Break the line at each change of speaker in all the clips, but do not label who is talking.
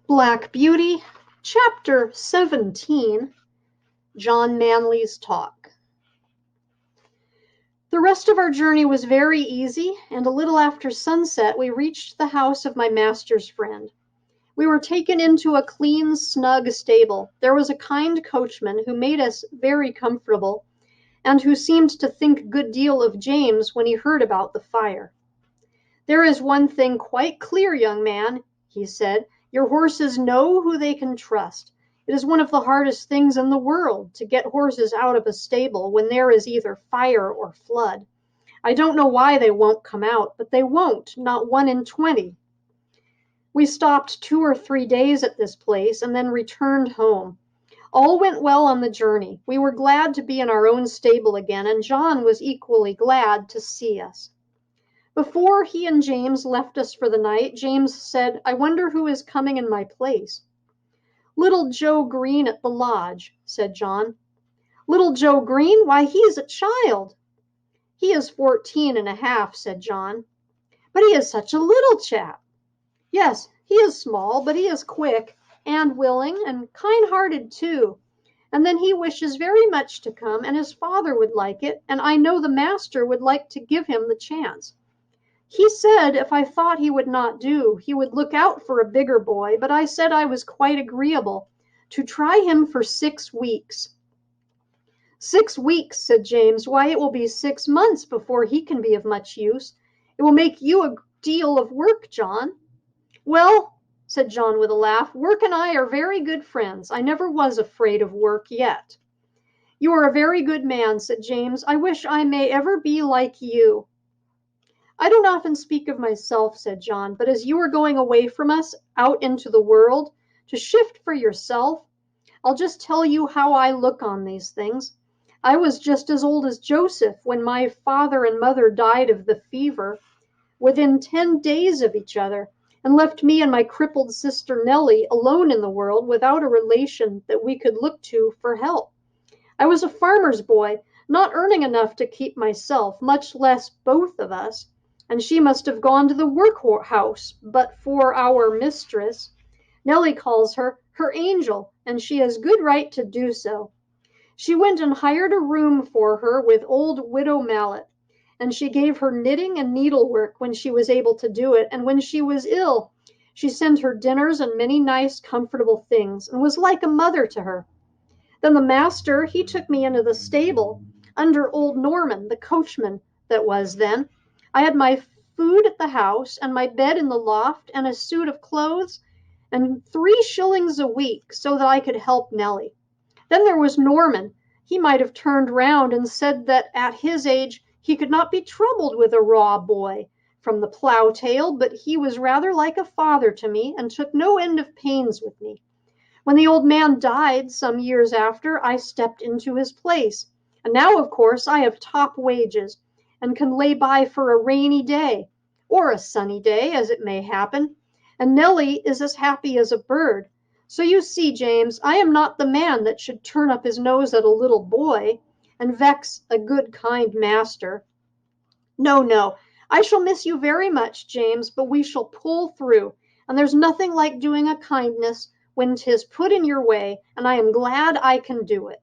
Black Beauty, Chapter 17, John Manley's Talk. The rest of our journey was very easy, and a little after sunset we reached the house of my master's friend. We were taken into a clean, snug stable. There was a kind coachman who made us very comfortable, and who seemed to think a good deal of James when he heard about the fire. "There is one thing quite clear, young man," he said. "Your horses know who they can trust. It is one of the hardest things in the world to get horses out of a stable when there is either fire or flood. I don't know why they won't come out, but they won't, not 1 in 20. We stopped 2 or 3 days at this place and then returned home. All went well on the journey. We were glad to be in our own stable again, and John was equally glad to see us. Before he and James left us for the night, James said, "I wonder who is coming in my place." "Little Joe Green at the lodge," said John. "Little Joe Green? Why, he is a child." "He is 14 and a half," said John. "But he is such a little chap." "Yes, he is small, but he is quick and willing and kind-hearted too. And then he wishes very much to come, and his father would like it, and I know the master would like to give him the chance. He said if I thought he would not do, he would look out for a bigger boy, but I said I was quite agreeable to try him for 6 weeks. 6 weeks, said James. Why, it will be 6 months before he can be of much use. It will make you a deal of work, John. Well, said John with a laugh, work and I are very good friends. I never was afraid of work yet. You are a very good man, said James. I wish I may ever be like you. I don't often speak of myself, said John, but as you are going away from us, out into the world, to shift for yourself, I'll just tell you how I look on these things. I was just as old as Joseph when my father and mother died of the fever, within 10 days of each other, and left me and my crippled sister Nellie alone in the world without a relation that we could look to for help. I was a farmer's boy, not earning enough to keep myself, much less both of us, and she must have gone to the workhouse but for our mistress. Nellie calls her angel, and she has good right to do so. She went and hired a room for her with old Widow Mallet, and she gave her knitting and needlework when she was able to do it, and when she was ill, she sent her dinners and many nice, comfortable things, and was like a mother to her. Then the master, he took me into the stable, under old Norman, the coachman that was then. I had my food at the house, and my bed in the loft, and a suit of clothes, and 3 shillings a week, so that I could help Nellie. Then there was Norman. He might have turned round and said that at his age he could not be troubled with a raw boy from the plough-tail, but he was rather like a father to me, and took no end of pains with me. When the old man died some years after, I stepped into his place, and now, of course, I have top wages, and can lay by for a rainy day, or a sunny day, as it may happen, and Nellie is as happy as a bird. So you see, James, I am not the man that should turn up his nose at a little boy, and vex a good, kind master. No, no, I shall miss you very much, James, but we shall pull through, and there's nothing like doing a kindness when 'tis put in your way, and I am glad I can do it.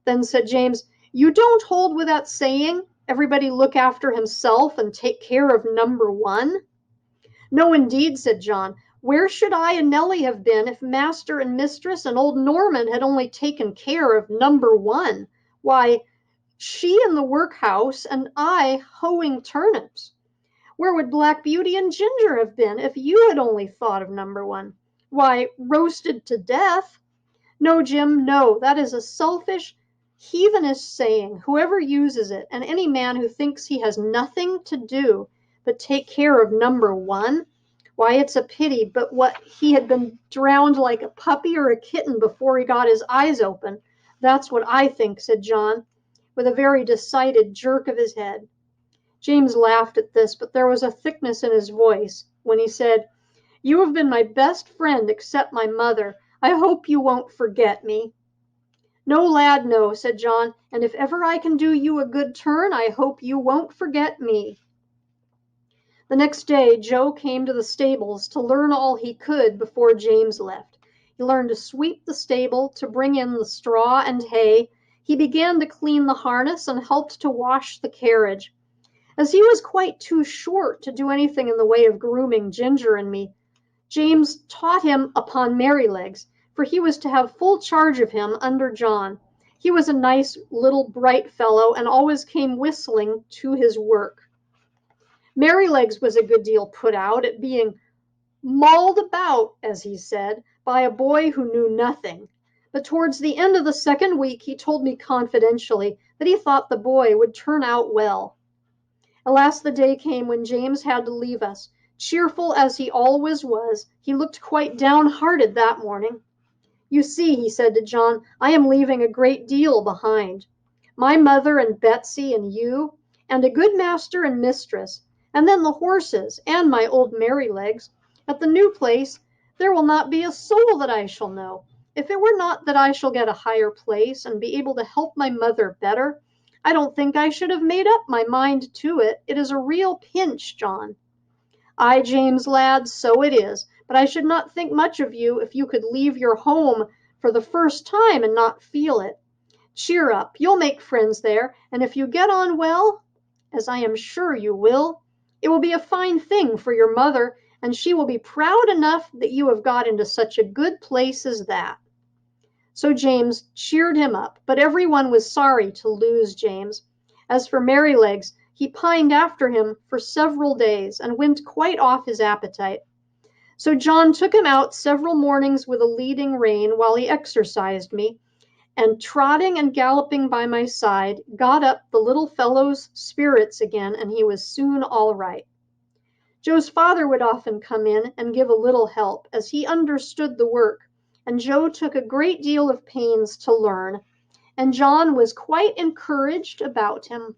Then said James, you don't hold with that saying, everybody look after himself and take care of number 1? No, indeed, said John. Where should I and Nellie have been if master and mistress and old Norman had only taken care of number 1? Why, she in the workhouse and I hoeing turnips. Where would Black Beauty and Ginger have been if you had only thought of number 1? Why, roasted to death. No, Jim, no, that is a selfish, heathenish saying, whoever uses it, and any man who thinks he has nothing to do but take care of number 1, why, it's a pity, but what he had been drowned like a puppy or a kitten before he got his eyes open. That's what I think, said John, with a very decided jerk of his head. James laughed at this, but there was a thickness in his voice when he said, you have been my best friend except my mother. I hope you won't forget me. No, lad, no, said John, and if ever I can do you a good turn, I hope you won't forget me. The next day Joe came to the stables to learn all he could before James left. He learned to sweep the stable, to bring in the straw and hay. He began to clean the harness and helped to wash the carriage. As he was quite too short to do anything in the way of grooming Ginger and me, James taught him upon Merrylegs, for he was to have full charge of him under John. He was a nice little bright fellow, and always came whistling to his work. Merrylegs was a good deal put out at being mauled about, as he said, by a boy who knew nothing. But towards the end of the second week he told me confidentially that he thought the boy would turn out well. Alas, the day came when James had to leave us. Cheerful as he always was, he looked quite downhearted that morning. "You see," he said to John, "I am leaving a great deal behind. My mother and Betsy and you, and a good master and mistress, and then the horses, and my old Merrylegs. At the new place there will not be a soul that I shall know. If it were not that I shall get a higher place, and be able to help my mother better, I don't think I should have made up my mind to it. It is a real pinch, John." "Ay, James, lad, so it is, but I should not think much of you if you could leave your home for the first time and not feel it. Cheer up, you'll make friends there, and if you get on well, as I am sure you will, it will be a fine thing for your mother, and she will be proud enough that you have got into such a good place as that." So James cheered him up, but every one was sorry to lose James. As for Merrylegs, he pined after him for several days, and went quite off his appetite. So John took him out several mornings with a leading rein while he exercised me, and trotting and galloping by my side, got up the little fellow's spirits again, and he was soon all right. Joe's father would often come in and give a little help, as he understood the work, and Joe took a great deal of pains to learn, and John was quite encouraged about him.